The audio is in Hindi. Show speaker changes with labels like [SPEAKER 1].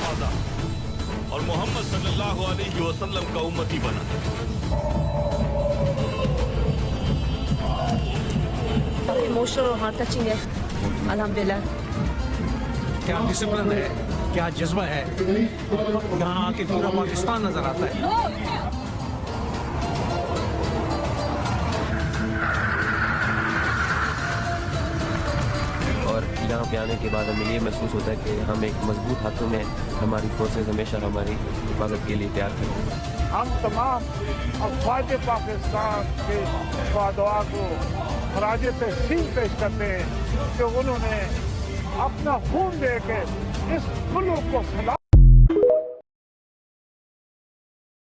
[SPEAKER 1] नवाजा और मोहम्मद सल्लल्लाहु अलैहि वसल्लम का उम्मती बना।
[SPEAKER 2] इमोशनल और हार्ट टचिंग है अल्हम्दुलिल्लाह।
[SPEAKER 3] क्या डिसिप्लिन है, क्या जज्बा है, यहाँ आके पूरा पाकिस्तान नजर आता है।
[SPEAKER 4] और यहाँ पे आने के बाद हमें ये महसूस होता है कि हम एक मजबूत हाथों में हमारी फोर्सेस हमेशा हमारी हिफाजत के लिए तैयार हैं।
[SPEAKER 5] हम तमाम अफवाज पाकिस्तान के दुआ को खराज तहसीन पेश करते हैं कि उन्होंने अपना खून दे के इस मुल्क को